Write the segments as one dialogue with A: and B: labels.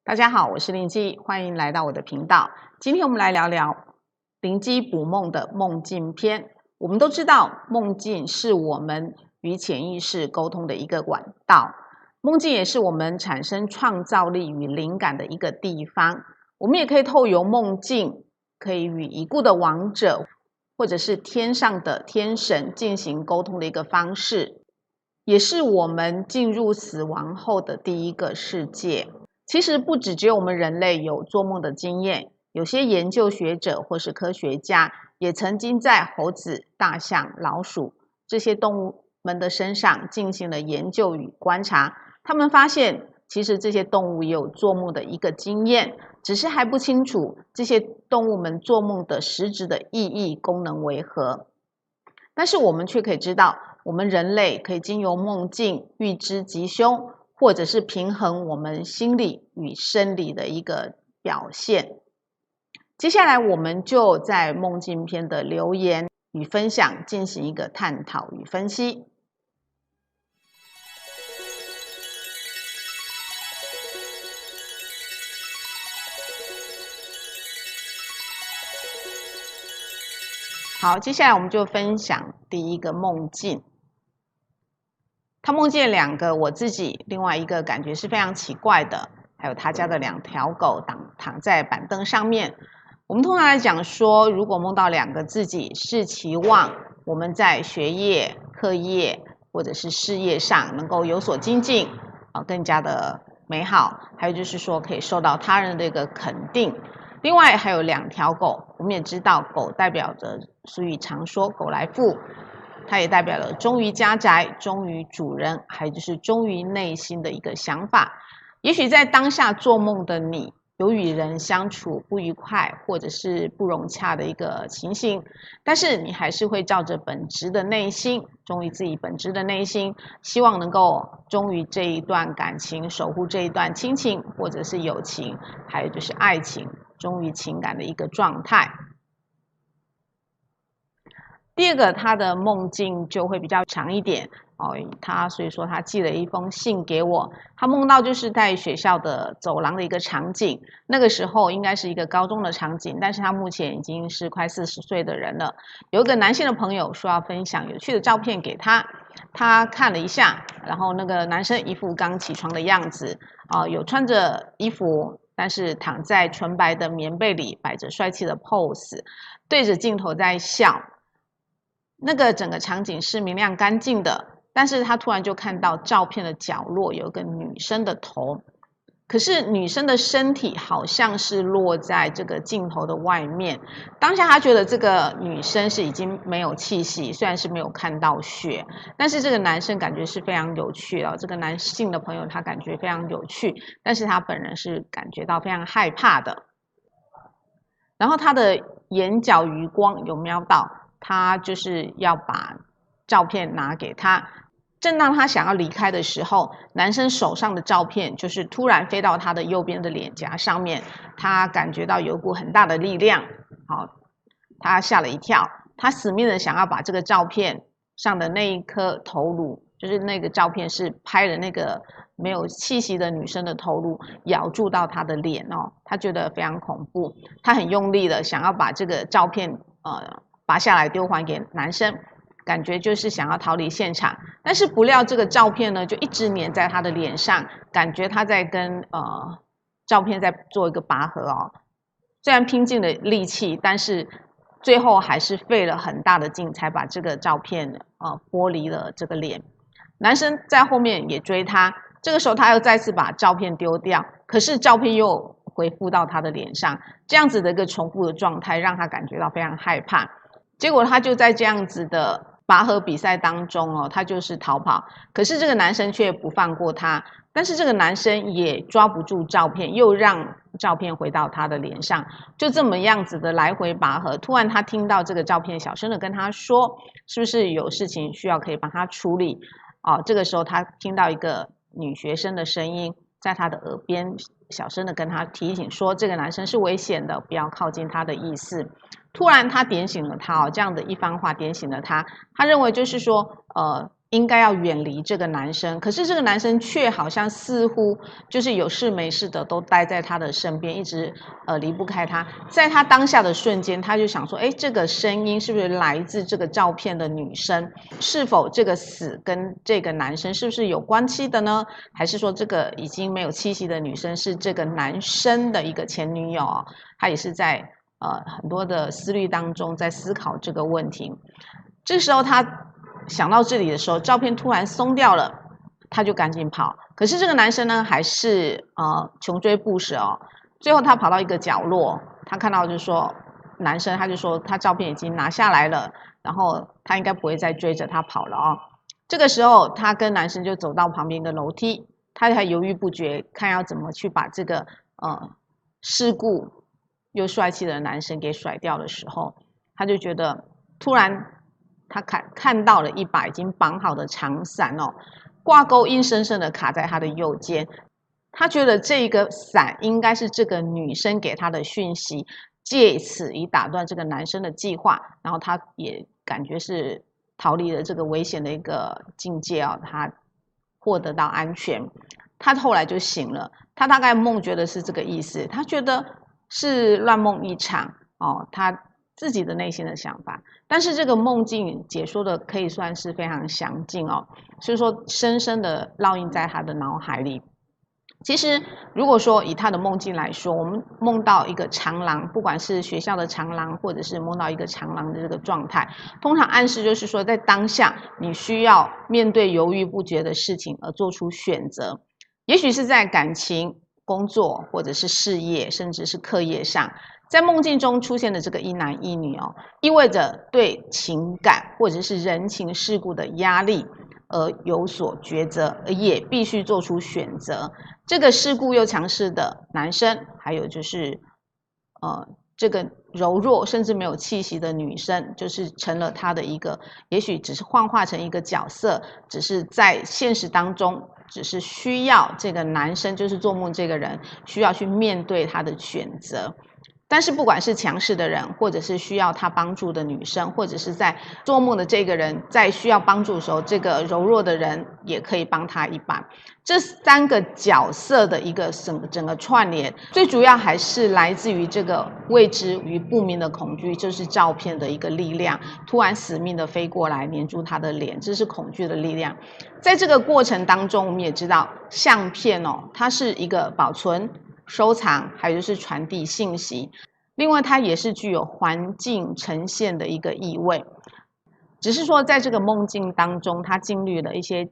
A: 大家好，我是灵机，欢迎来到我的频道。今天我们来聊聊灵机捕梦的梦境篇。我们都知道，梦境是我们与潜意识沟通的一个管道，梦境也是我们产生创造力与灵感的一个地方。我们也可以透由梦境，可以与已故的亡者或者是天上的天神进行沟通的一个方式，也是我们进入死亡后的第一个世界。其实不只有我们人类有做梦的经验，有些研究学者或是科学家也曾经在猴子、大象、老鼠这些动物们的身上进行了研究与观察。他们发现，其实这些动物也有做梦的一个经验，只是还不清楚这些动物们做梦的实质的意义、功能为何。但是我们却可以知道，我们人类可以经由梦境预知吉凶，或者是平衡我们心理与生理的一个表现。接下来我们就在梦境篇的留言与分享进行一个探讨与分析。好，接下来我们就分享第一个梦境。他梦见两个我自己，另外一个感觉是非常奇怪的，还有他家的2条狗躺在板凳上面。我们通常来讲说，如果梦到2个自己，是期望我们在学业、课业或者是事业上能够有所精进，更加的美好。还有就是说，可以受到他人的一个肯定。另外还有2条狗，我们也知道狗代表着俗语常说狗来富，它也代表了忠于家宅、忠于主人，还有就是忠于内心的一个想法。也许在当下做梦的你，有与人相处不愉快或者是不融洽的一个情形，但是你还是会照着本质的内心，忠于自己本质的内心，希望能够忠于这一段感情，守护这一段亲情或者是友情，还有就是爱情，忠于情感的一个状态。第二个，他的梦境就会比较长一点所以说他寄了一封信给我。他梦到就是在学校的走廊的一个场景，那个时候应该是一个高中的场景，但是他目前已经是快40岁的人了。有一个男性的朋友说要分享有趣的照片给他，他看了一下，然后那个男生一副刚起床的样子有穿着衣服，但是躺在纯白的棉被里，摆着帅气的 pose， 对着镜头在笑。那个整个场景是明亮干净的，但是他突然就看到照片的角落有一个女生的头，可是女生的身体好像是落在这个镜头的外面。当下他觉得这个女生是已经没有气息，虽然是没有看到血，但是这个男生感觉是非常有趣这个男性的朋友他感觉非常有趣，但是他本人是感觉到非常害怕的。然后他的眼角余光有瞄到，他就是要把照片拿给他。正当他想要离开的时候，男生手上的照片就是突然飞到他的右边的脸颊上面，他感觉到有一股很大的力量，他吓了一跳，他死命的想要把这个照片上的那一颗头颅，就是那个照片是拍了那个没有气息的女生的头颅，咬住到他的脸他觉得非常恐怖，他很用力的想要把这个照片拔下来丢还给男生，感觉就是想要逃离现场，但是不料这个照片呢就一直粘在他的脸上，感觉他在跟照片在做一个拔河虽然拼尽了力气，但是最后还是费了很大的劲才把这个照片剥离了这个脸。男生在后面也追他，这个时候他又再次把照片丢掉，可是照片又回复到他的脸上，这样子的一个重复的状态让他感觉到非常害怕。结果他就在这样子的拔河比赛当中他就是逃跑，可是这个男生却不放过他，但是这个男生也抓不住照片，又让照片回到他的脸上，就这么样子的来回拔河。突然他听到这个照片小声的跟他说，是不是有事情需要可以帮他处理这个时候他听到一个女学生的声音在他的耳边小声的跟他提醒说，这个男生是危险的，不要靠近他的意思。突然他点醒了他这样的一番话点醒了他，他认为就是说应该要远离这个男生，可是这个男生却好像似乎就是有事没事的都待在他的身边，一直离不开他。在他当下的瞬间，他就想说，哎，这个声音是不是来自这个照片的女生？是否这个死跟这个男生是不是有关系的呢？还是说这个已经没有气息的女生是这个男生的一个前女友？他也是在很多的思虑当中在思考这个问题。这时候他想到这里的时候，照片突然松掉了，他就赶紧跑。可是这个男生呢，还是穷追不舍哦。最后他跑到一个角落，他看到就是说男生，他就说他照片已经拿下来了，然后他应该不会再追着他跑了哦。这个时候，他跟男生就走到旁边的楼梯，他还犹豫不决，看要怎么去把这个世故又帅气的男生给甩掉的时候，他就觉得突然。他看到了一把已经绑好的长伞哦，挂钩硬生生的卡在他的右肩。他觉得这个伞应该是这个女生给他的讯息，借此以打断这个男生的计划。然后他也感觉是逃离了这个危险的一个境界哦，他获得到安全。他后来就醒了，他大概梦觉得是这个意思，他觉得是乱梦一场哦，他自己的内心的想法。但是这个梦境解说的可以算是非常详尽哦，所以说深深的烙印在他的脑海里。其实如果说以他的梦境来说，我们梦到一个长廊，不管是学校的长廊，或者是梦到一个长廊的这个状态，通常暗示就是说在当下你需要面对犹豫不决的事情而做出选择，也许是在感情、工作，或者是事业，甚至是课业上。在梦境中出现的这个一男一女哦，意味着对情感或者是人情世故的压力而有所抉择，而也必须做出选择。这个世故又强势的男生，还有就是这个柔弱甚至没有气息的女生，就是成了他的一个，也许只是幻化成一个角色，只是在现实当中，只是需要这个男生，就是做梦这个人，需要去面对他的选择。但是不管是强势的人，或者是需要他帮助的女生，或者是在做梦的这个人在需要帮助的时候，这个柔弱的人也可以帮他一把。这三个角色的一个整个串联，最主要还是来自于这个未知与不明的恐惧，就是照片的一个力量，突然死命的飞过来黏住他的脸，这是恐惧的力量。在这个过程当中，我们也知道相片哦，它是一个保存、收藏，还有就是传递信息。另外，它也是具有环境呈现的一个意味。只是说，在这个梦境当中，他经历了一些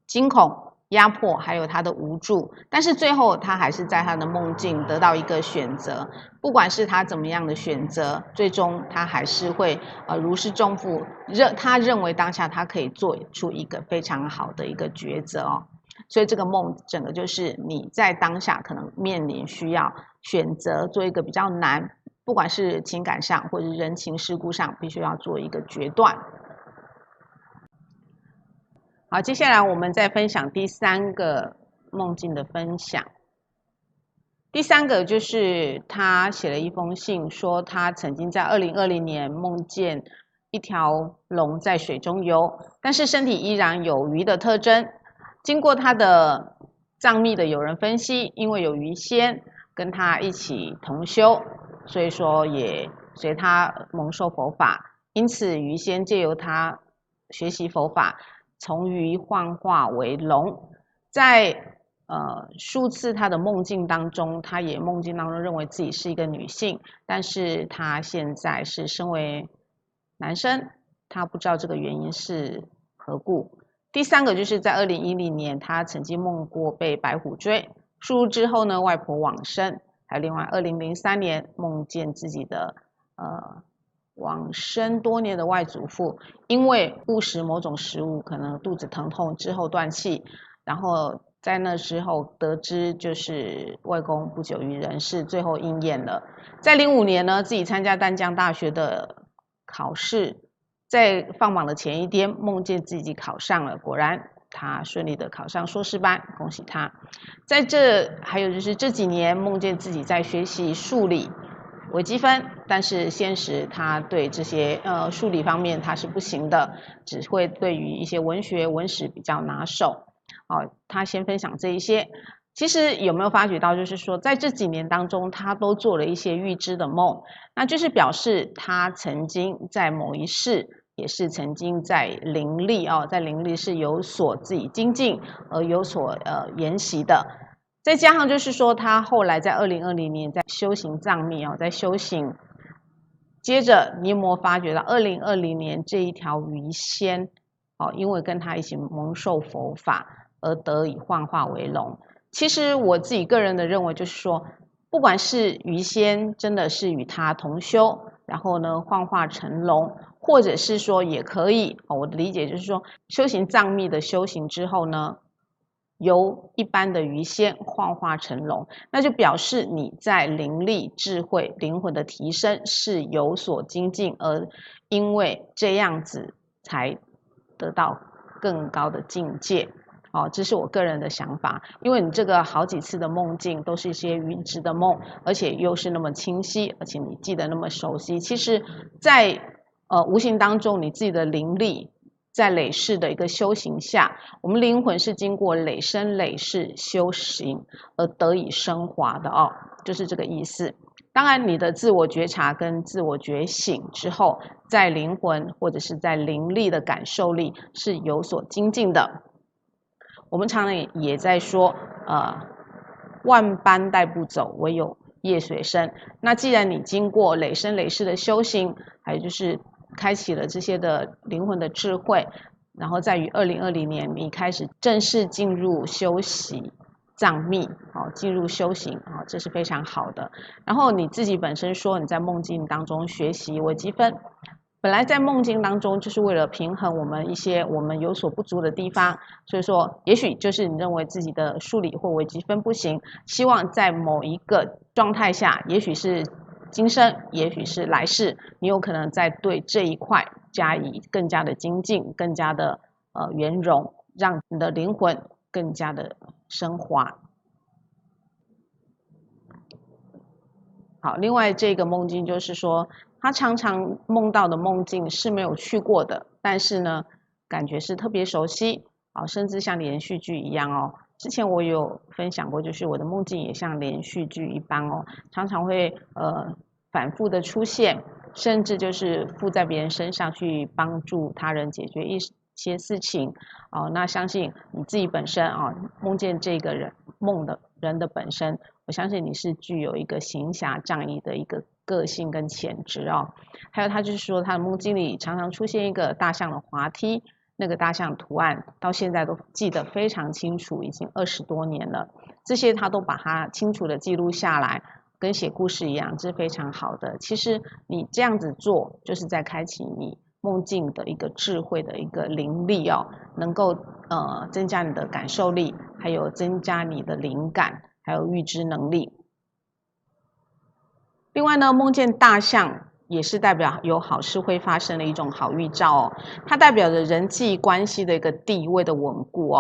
A: 惊恐、压迫，还有他的无助。但是最后，他还是在他的梦境得到一个选择。不管是他怎么样的选择，最终他还是会如释重负。他认为当下他可以做出一个非常好的一个抉择哦。所以这个梦整个就是你在当下可能面临需要选择做一个比较难，不管是情感上或者人情世故上，必须要做一个决断。好，接下来我们再分享第三个梦境的分享。第三个就是他写了一封信，说他曾经在2020年梦见一条龙在水中游，但是身体依然有鱼的特征。经过他的藏密的友人分析，因为有鱼仙跟他一起同修，所以说也随他蒙受佛法，因此鱼仙借由他学习佛法，从鱼幻化为龙。在数次他的梦境当中，他也梦境当中认为自己是一个女性，但是他现在是身为男生，他不知道这个原因是何故。第三个就是在2010年，他曾经梦过被白虎追，数日之后呢，外婆往生。还有另外2003年梦见自己的往生多年的外祖父，因为误食某种食物，可能肚子疼痛之后断气，然后在那时候得知就是外公不久于人世，最后应验了。在05年呢，自己参加淡江大学的考试，在放榜的前一天，梦见自己考上了，果然他顺利的考上硕士班，恭喜他。还有就是这几年梦见自己在学习数理，微积分，但是现实它对这些数理方面它是不行的，只会对于一些文学文史比较拿手。他先分享这一些。其实有没有发觉到，就是说在这几年当中，他都做了一些预知的梦，那就是表示他曾经在某一世，也是曾经在灵力在灵力是有所自己精进而有所研习的。再加上就是说，他后来在2020年在修行藏密在修行。接着，你有没有发觉到2020年这一条鱼仙因为跟他一起蒙受佛法而得以幻化为龙？其实我自己个人的认为就是说，不管是鱼仙真的是与他同修，然后呢幻化成龙，或者是说也可以我的理解就是说，修行藏密的修行之后呢，由一般的鱼仙幻化成龙，那就表示你在灵力、智慧、灵魂的提升是有所精进，而因为这样子才得到更高的境界。这是我个人的想法，因为你这个好几次的梦境都是一些预知的梦，而且又是那么清晰，而且你记得那么熟悉。其实在无形当中，你自己的灵力在累世的一个修行下，我们灵魂是经过累生累世修行而得以升华的就是这个意思。当然，你的自我觉察跟自我觉醒之后，在灵魂或者是在灵力的感受力是有所精进的。我们常常也在说，万般带不走，唯有业随身。那既然你经过累生累世的修行，还有就是开启了这些的灵魂的智慧，然后在于2020年，你开始正式进入修习藏密，进入修行，这是非常好的。然后你自己本身说你在梦境当中学习微积分。本来在梦境当中，就是为了平衡我们一些我们有所不足的地方，所以说，也许就是你认为自己的数理或微积分不行，希望在某一个状态下，也许是今生，也许是来世，你有可能在对这一块加以更加的精进，更加的圆融，让你的灵魂更加的升华。好，另外这个梦境就是说，他常常梦到的梦境是没有去过的，但是呢，感觉是特别熟悉甚至像连续剧一样之前我有分享过，就是我的梦境也像连续剧一般常常会反复的出现，甚至就是附在别人身上去帮助他人解决一些事情那相信你自己本身梦见这个梦的人的本身。我相信你是具有一个行侠仗义的一个个性跟潜质还有他就是说他的梦境里常常出现一个大象的滑梯，那个大象图案到现在都记得非常清楚，已经20多年了，这些他都把它清楚的记录下来，跟写故事一样，这是非常好的。其实你这样子做就是在开启你梦境的一个智慧的一个灵力能够增加你的感受力，还有增加你的灵感，还有预知能力。另外呢，梦见大象也是代表有好事会发生的一种好预兆它代表着人际关系的一个地位的稳固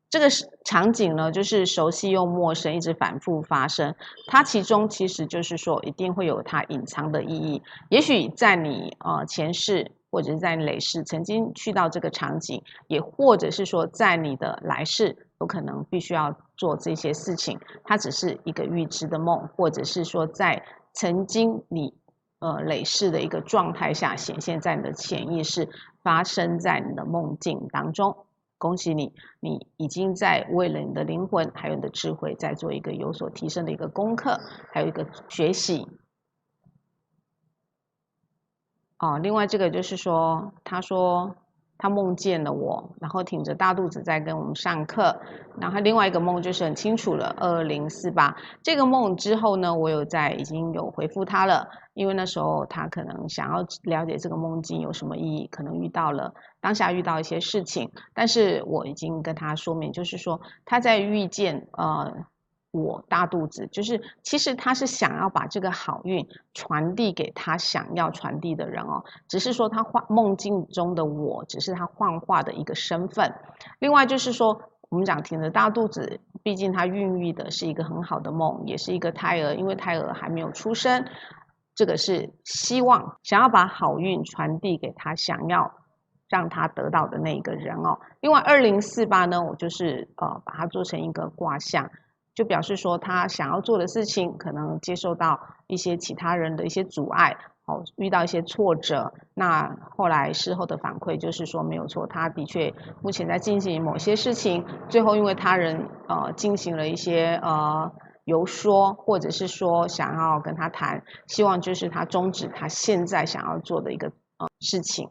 A: 这个场景呢，就是熟悉又陌生，一直反复发生。它其中其实就是说，一定会有它隐藏的意义。也许在你前世或者是在你累世曾经去到这个场景，也或者是说在你的来世有可能必须要做这些事情。它只是一个预知的梦，或者是说在曾经你累世的一个状态下显现在你的潜意识，发生在你的梦境当中。恭喜你，你已经在为了你的灵魂还有你的智慧在做一个有所提升的一个功课，还有一个学习。另外这个就是说，他说他梦见了我，然后挺着大肚子在跟我们上课。然后另外一个梦就是很清楚了，2048这个梦之后呢，我已经有回复他了，因为那时候他可能想要了解这个梦境有什么意义，可能当下遇到一些事情，但是我已经跟他说明，就是说他在遇见我大肚子，就是其实他是想要把这个好运传递给他想要传递的人只是说他梦境中的我只是他幻化的一个身份。另外就是说，我们讲挺着大肚子，毕竟他孕育的是一个很好的梦，也是一个胎儿，因为胎儿还没有出生。这个是希望想要把好运传递给他想要让他得到的那一个人哦。另外2048呢，我就是把它做成一个卦象，就表示说他想要做的事情可能接受到一些其他人的一些阻碍，遇到一些挫折。那后来事后的反馈就是说没有错，他的确目前在进行某些事情，最后因为他人进行了一些游说，或者是说想要跟他谈，希望就是他终止他现在想要做的一个事情。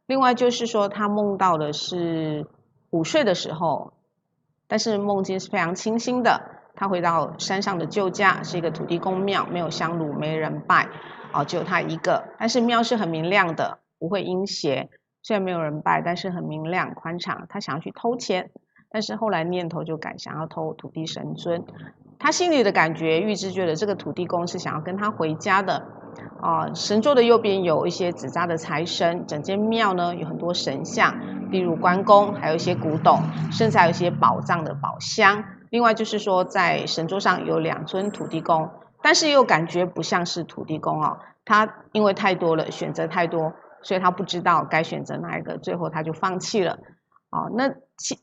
A: 另外就是说他梦到的是午睡的时候，但是梦境是非常清新的，他回到山上的旧家，是一个土地公庙，没有香炉，没人拜，只有他一个，但是庙是很明亮的，不会阴邪，虽然没有人拜，但是很明亮宽敞。他想要去偷钱，但是后来念头就改，想要偷土地神尊。他心里的感觉，预知觉得这个土地公是想要跟他回家的。神座的右边有一些纸扎的财神，整间庙呢有很多神像，例如关公，还有一些古董，甚至还有一些宝藏的宝箱。另外就是说，在神桌上有2尊土地公，但是又感觉不像是土地公哦。他因为太多了，选择太多，所以他不知道该选择哪一个，最后他就放弃了。那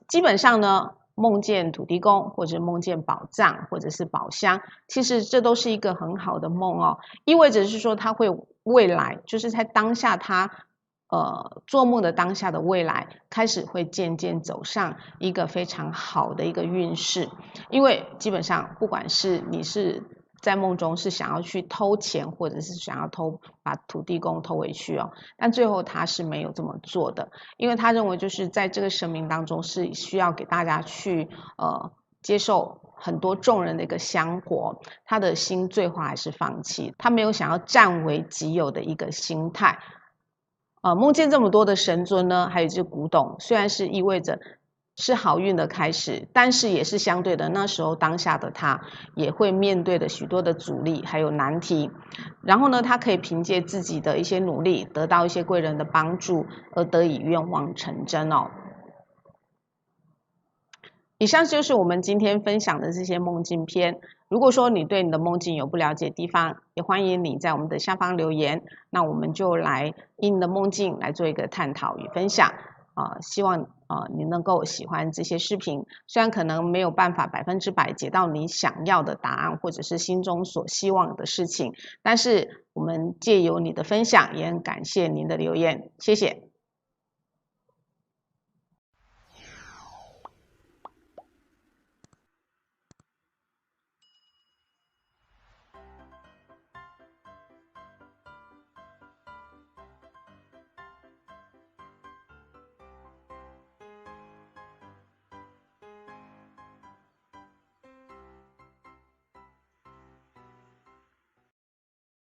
A: 基本上呢，梦见土地公，或者梦见宝藏，或者是宝箱，其实这都是一个很好的梦哦，意味着是说他会未来，就是在当下他做梦的当下的未来，开始会渐渐走上一个非常好的一个运势，因为基本上不管是你是在梦中是想要去偷钱，或者是想要把土地公偷回去哦，但最后他是没有这么做的，因为他认为就是在这个生命当中是需要给大家去接受很多众人的一个香火，他的心最后还是放弃，他没有想要占为己有的一个心态。梦见这么多的神尊呢，还有这古董，虽然是意味着是好运的开始，但是也是相对的，那时候当下的他也会面对的许多的阻力还有难题。然后呢，他可以凭借自己的一些努力，得到一些贵人的帮助，而得以愿望成真哦。以上就是我们今天分享的这些梦境篇。如果说你对你的梦境有不了解的地方，也欢迎你在我们的下方留言，那我们就来以你的梦境来做一个探讨与分享。希望你能够喜欢这些视频，虽然可能没有办法100%解到你想要的答案，或者是心中所希望的事情，但是我们借由你的分享，也很感谢您的留言，谢谢。